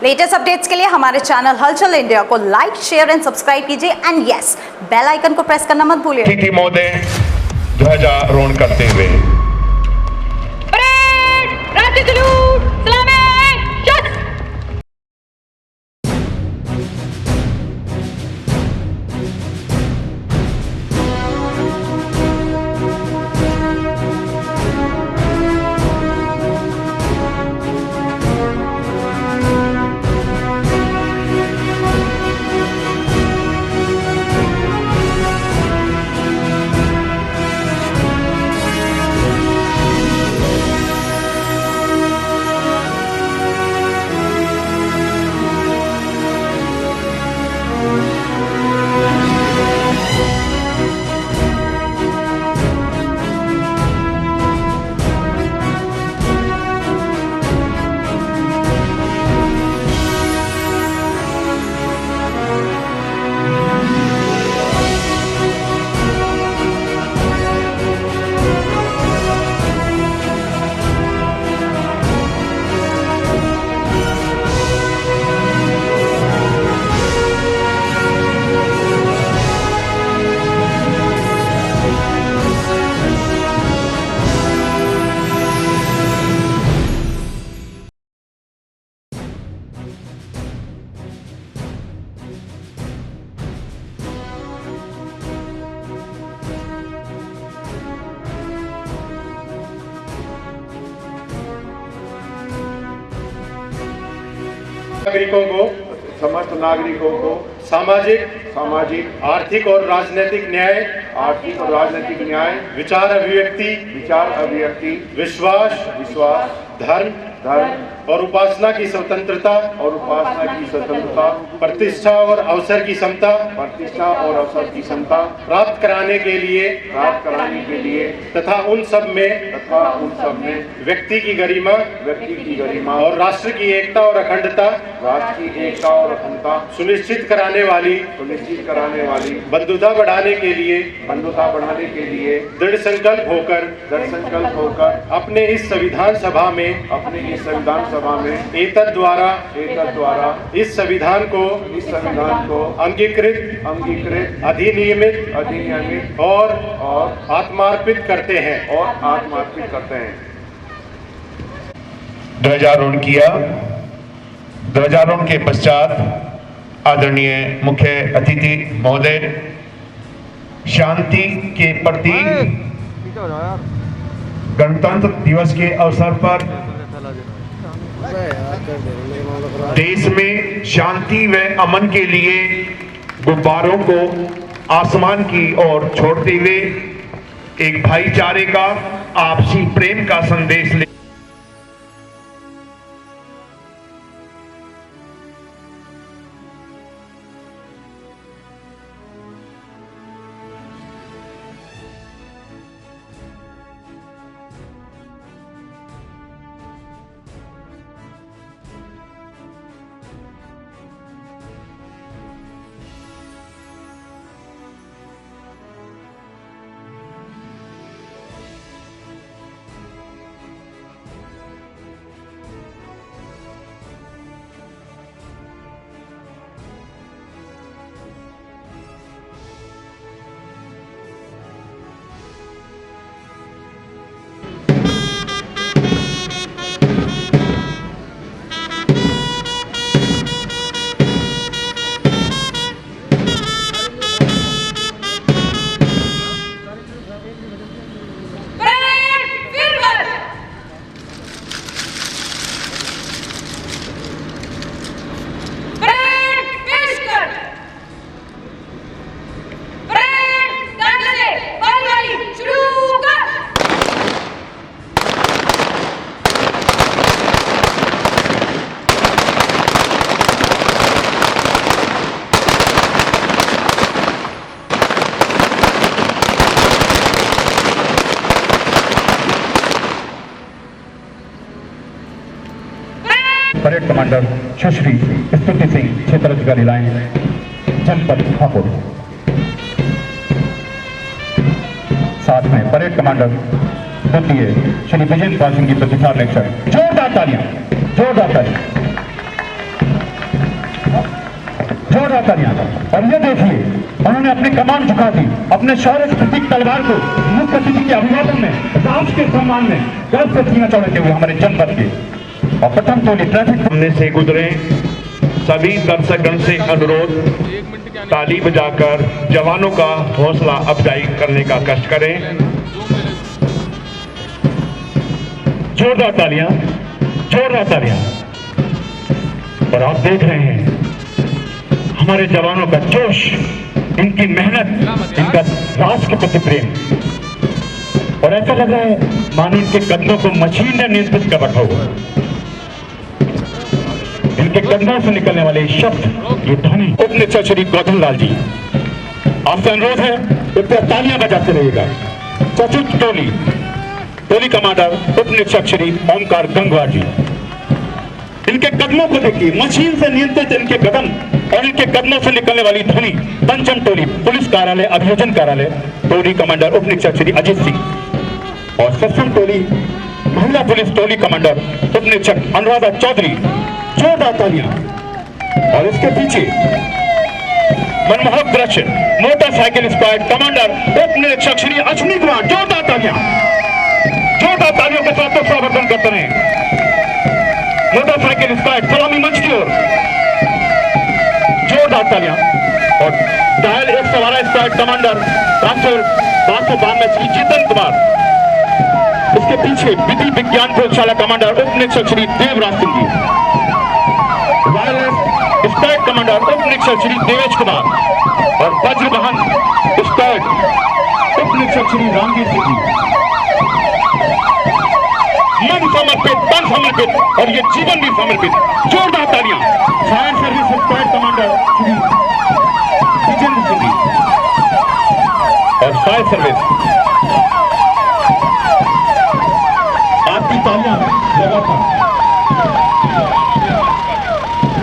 Latest updates के लिए हमारे चैनल हलचल इंडिया को लाइक, शेयर एंड सब्सक्राइब कीजिए एंड यस, बेल आइकन को प्रेस करना मत भूलिए। अतिथि महोदय ध्वजारोहण करते हुए समस्त नागरिकों को सामाजिक, आर्थिक और राजनीतिक न्याय, विचार अभिव्यक्ति, विश्वास, धर्म और उपासना की स्वतंत्रता, प्रतिष्ठा और अवसर की समता प्राप्त कराने के लिए तथा उन सब में व्यक्ति की गरिमा और राष्ट्र की एकता और अखंडता सुनिश्चित कराने वाली बंधुता बढ़ाने के लिए दृढ़ संकल्प होकर अपने इस संविधान सभा में एतद द्वारा इस संविधान को अंगीकृत, अधिनियमित और आत्मार्पित करते हैं। ध्वजारोहण किया। ध्वजारोहण के पश्चात आदरणीय मुख्य अतिथि महोदय शांति के प्रतीक गणतंत्र दिवस के अवसर पर देश में शांति व अमन के लिए गुब्बारों को आसमान की ओर छोड़ते हुए एक भाईचारे का, आपसी प्रेम का संदेश ले परेड कमांडर सुश्री स्तुति सिंह, क्षेत्र अधिकारी लाइन, जनपद हापुड़। साथ में परेड कमांडर द्वितीय श्री विजय पाल सिंह की प्रतिष्ठा लेक्चर। जोरदार तालियां। जोरदार तालियां। और ये देखिए, उन्होंने अपनी कमान झुका दी, अपने शौर्य प्रतीक तलवार को मुख्य अतिथि के अभिवादन में, राष्ट्र के सम्मान में गर्व से सीना चौड़ाते हुए हमारे जनपद के और प्रथम टोली ट्रैफिक सामने से गुजरे सभी दर्शकगण से अनुरोध, ताली बजाकर जवानों का हौसला अफजाई करने का कष्ट करें। जोरदार तालियां, जोरदार तालियां। और आप देख रहे हैं हमारे जवानों का जोश, इनकी मेहनत, इनका राष्ट्र के प्रति प्रेम। और ऐसा लग रहा है मानो इनके कदमों को मशीन ने नियंत्रित कर रखा हुआ। इनके कंधों से निकलने वाले शब्द, ये ध्वनि। उप निरीक्षक श्री गौतम लाल जी, आपसे अनुरोध है कृपया तालियां बजाते रहिएगा। चतुर्थ टोली, टोली कमांडर उप निरीक्षक श्री ओमकार गंगवार जी, इनके कदमों को देखिए, मशीन से नियंत्रित इनके कदम और इनके कदमों से निकलने वाली ध्वनि। पंचम टोली, पुलिस कार्यालय अभियोजन कार्यालय, टोली कमांडर उप निरीक्षक श्री अजीत सिंह। और सप्तम टोली, महिला पुलिस टोली कमांडर उप निरीक्षक अनुराधा चौधरी। जोरदार तालियां। और इसके पीछे मनमोहक दृश्य, मोटरसाइकिल स्क्वाड कमांडर उप निरीक्षक श्री अश्विनी कुमार। जोरदार तालियां, जोरदार तालियों के साथ स्वागत करते हैं। मोटरसाइकिल स्क्वाड सलामी मंच की ओर, जोरदार तालियां। और dial 112 squad commander constable 592 Shri Jitan Kumar. इसके पीछे विधि विज्ञान प्रयोगशाला कमांडर उप निरीक्षक Shri Devraj Singh ji. Wireless squad commander उप निरीक्षक श्री देवेश कुमार। और वज्र वाहन स्क्वाड उप निरीक्षक श्री रामवीर सिंह जी। मन समर्पित, तन समर्पित और ये जीवन भी समर्पित। जोरदार तालियां। Fire service squad commander Shri Vijendra Singh ji और फायर सर्विस। आपकी तालियां लगातार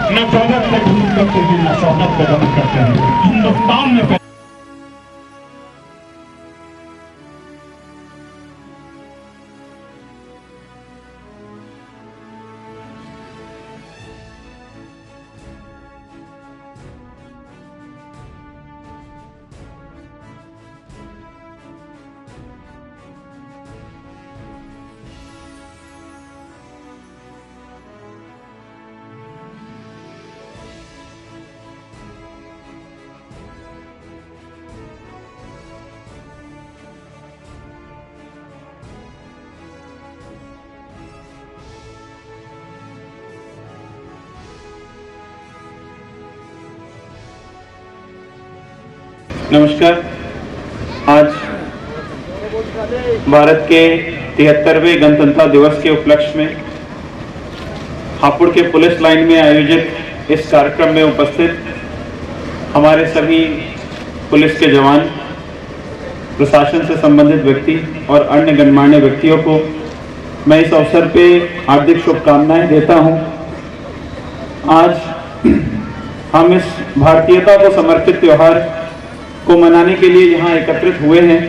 न स्वागत से घूम करते हुए न स्वागत का गमन करते हैं हिंदुस्तान में। नमस्कार। आज भारत के 73वें गणतंत्र दिवस के उपलक्ष्य में हापुड़ के पुलिस लाइन में आयोजित इस कार्यक्रम में उपस्थित हमारे सभी पुलिस के जवान, प्रशासन से संबंधित व्यक्ति और अन्य गणमान्य व्यक्तियों को मैं इस अवसर पे हार्दिक शुभकामनाएं देता हूं। आज हम इस भारतीयता को समर्पित त्योहार को मनाने के लिए यहाँ एकत्रित हुए हैं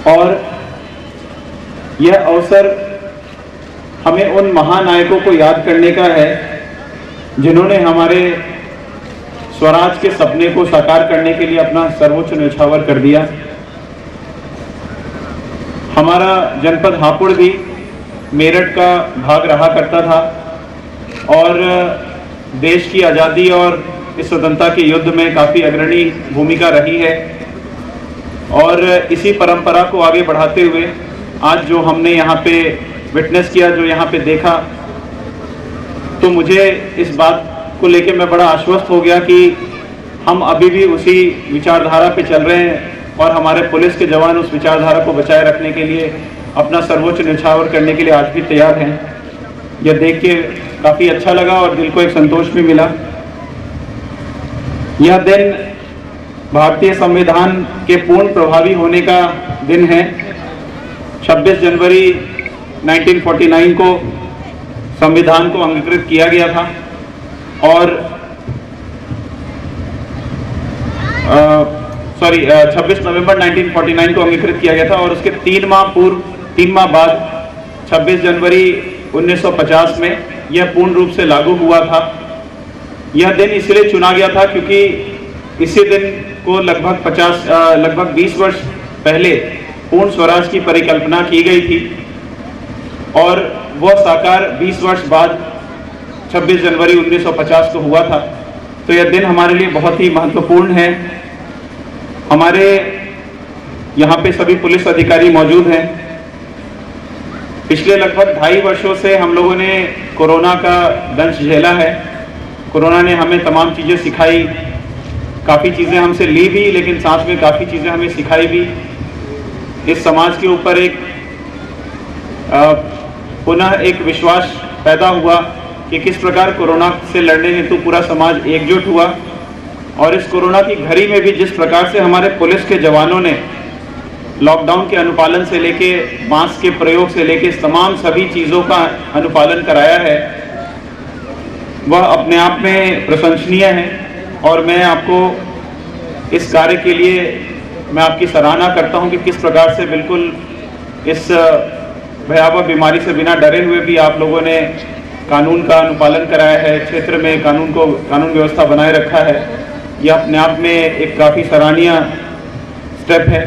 और यह अवसर हमें उन महानायकों को याद करने का है जिन्होंने हमारे स्वराज के सपने को साकार करने के लिए अपना सर्वोच्च न्यौछावर कर दिया। हमारा जनपद हापुड़ भी मेरठ का भाग रहा करता था और देश की आज़ादी और इस स्वतंत्रता के युद्ध में काफ़ी अग्रणी भूमिका रही है। और इसी परंपरा को आगे बढ़ाते हुए आज जो हमने यहाँ पे विटनेस किया, जो यहाँ पे देखा, तो मुझे इस बात को लेके मैं बड़ा आश्वस्त हो गया कि हम अभी भी उसी विचारधारा पे चल रहे हैं और हमारे पुलिस के जवान उस विचारधारा को बचाए रखने के लिए अपना सर्वोच्च न्यौछावर करने के लिए आज भी तैयार हैं। यह देख के काफ़ी अच्छा लगा और दिल को एक संतोष भी मिला। यह दिन भारतीय संविधान के पूर्ण प्रभावी होने का दिन है। 26 जनवरी 1949 को संविधान को अंगीकृत किया गया था और 26 नवंबर 1949 को अंगीकृत किया गया था और उसके 3 माह बाद 26 जनवरी 1950 में यह पूर्ण रूप से लागू हुआ था। यह दिन इसलिए चुना गया था क्योंकि इसी दिन को लगभग 20 वर्ष पहले पूर्ण स्वराज की परिकल्पना की गई थी और वह साकार 20 वर्ष बाद 26 जनवरी 1950 को हुआ था। तो यह दिन हमारे लिए बहुत ही महत्वपूर्ण है। हमारे यहाँ पे सभी पुलिस अधिकारी मौजूद हैं। पिछले लगभग 2.5 वर्षों से हम लोगों ने कोरोना का दंश झेला है। कोरोना ने हमें तमाम चीज़ें सिखाई, काफ़ी चीज़ें हमसे ली भी, लेकिन साथ में काफ़ी चीज़ें हमें सिखाई भी। इस समाज के ऊपर एक पुनः एक विश्वास पैदा हुआ कि किस प्रकार कोरोना से लड़ने हेतु पूरा समाज एकजुट हुआ। और इस कोरोना की घड़ी में भी जिस प्रकार से हमारे पुलिस के जवानों ने लॉकडाउन के अनुपालन से लेके मास्क के प्रयोग से लेके तमाम सभी चीज़ों का अनुपालन कराया है, वह अपने आप में प्रशंसनीय है। और मैं आपको इस कार्य के लिए मैं आपकी सराहना करता हूं कि किस प्रकार से बिल्कुल इस भयावह बीमारी से बिना डरे हुए भी आप लोगों ने कानून का अनुपालन कराया है, क्षेत्र में कानून व्यवस्था बनाए रखा है। यह अपने आप में एक काफ़ी सराहनीय स्टेप है।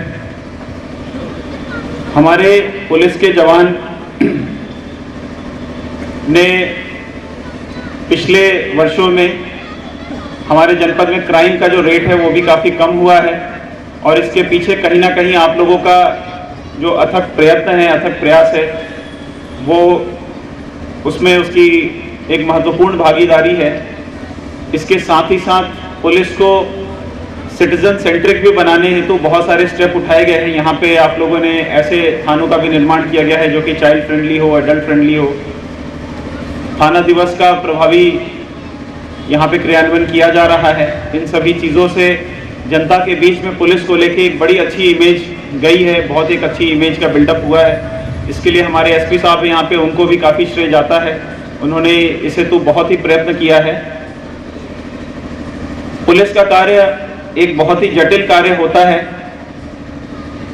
हमारे पुलिस के जवान ने पिछले वर्षों में हमारे जनपद में क्राइम का जो रेट है वो भी काफ़ी कम हुआ है और इसके पीछे कहीं ना कहीं आप लोगों का जो अथक प्रयत्न है, अथक प्रयास है, वो उसमें उसकी एक महत्वपूर्ण भागीदारी है। इसके साथ ही साथ पुलिस को सिटीजन सेंट्रिक भी बनाने हेतु तो बहुत सारे स्टेप उठाए गए हैं। यहाँ पे आप लोगों ने ऐसे थानों का भी निर्माण किया गया है जो कि चाइल्ड फ्रेंडली हो, एडल्ट फ्रेंडली हो। थाना दिवस का प्रभावी यहाँ पे क्रियान्वयन किया जा रहा है। इन सभी चीज़ों से जनता के बीच में पुलिस को लेके एक बड़ी अच्छी इमेज गई है, बहुत एक अच्छी इमेज का बिल्डअप हुआ है। इसके लिए हमारे एसपी साहब यहाँ पे, उनको भी काफ़ी श्रेय जाता है। उन्होंने इसे तो बहुत ही प्रयत्न किया है। पुलिस का कार्य एक बहुत ही जटिल कार्य होता है।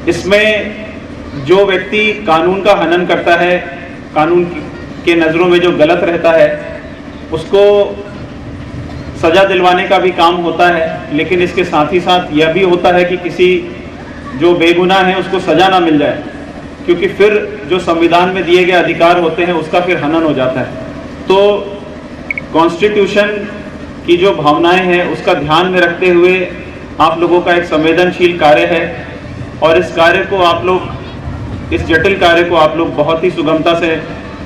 इसमें जो व्यक्ति कानून का हनन करता है, कानून के नज़रों में जो गलत रहता है, उसको सजा दिलवाने का भी काम होता है, लेकिन इसके साथ ही साथ यह भी होता है कि किसी जो बेगुनाह है उसको सजा ना मिल जाए, क्योंकि फिर जो संविधान में दिए गए अधिकार होते हैं उसका फिर हनन हो जाता है। तो कॉन्स्टिट्यूशन की जो भावनाएं हैं उसका ध्यान में रखते हुए आप लोगों का एक संवेदनशील कार्य है और इस कार्य को आप लोग, इस जटिल कार्य को आप लोग बहुत ही सुगमता से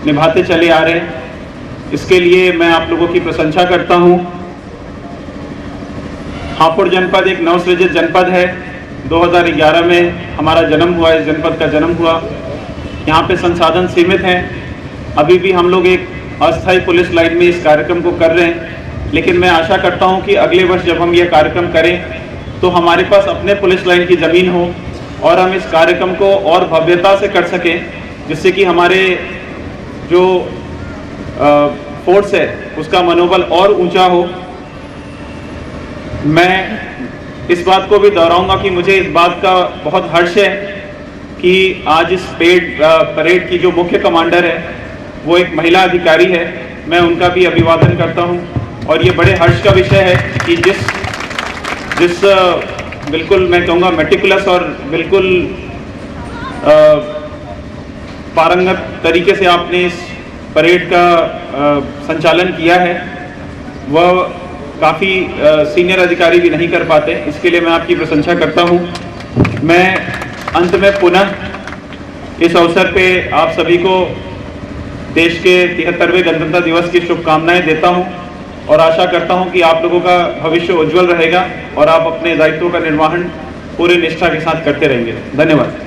निभाते चले आ रहे हैं। इसके लिए मैं आप लोगों की प्रशंसा करता हूं। हापुड़ जनपद एक नवसृजित जनपद है। 2011 में हमारा जन्म हुआ, इस जनपद का जन्म हुआ। यहाँ पे संसाधन सीमित हैं। अभी भी हम लोग एक अस्थायी पुलिस लाइन में इस कार्यक्रम को कर रहे हैं, लेकिन मैं आशा करता हूँ कि अगले वर्ष जब हम यह कार्यक्रम करें तो हमारे पास अपने पुलिस लाइन की ज़मीन हो और हम इस कार्यक्रम को और भव्यता से कर सकें, जिससे कि हमारे जो फोर्स है उसका मनोबल और ऊंचा हो। मैं इस बात को भी दोहराऊंगा कि मुझे इस बात का बहुत हर्ष है कि आज इस परेड की जो मुख्य कमांडर है वो एक महिला अधिकारी है। मैं उनका भी अभिवादन करता हूं और ये बड़े हर्ष का विषय है कि जिस बिल्कुल मैं कहूँगा मेटिकुलस और बिल्कुल पारंगत तरीके से आपने इस परेड का संचालन किया है, वह काफ़ी सीनियर अधिकारी भी नहीं कर पाते। इसके लिए मैं आपकी प्रशंसा करता हूं। मैं अंत में पुनः इस अवसर पे आप सभी को देश के 73वें गणतंत्र दिवस की शुभकामनाएं देता हूं और आशा करता हूं कि आप लोगों का भविष्य उज्जवल रहेगा और आप अपने दायित्वों का निर्वहन पूरी निष्ठा के साथ करते रहेंगे। धन्यवाद।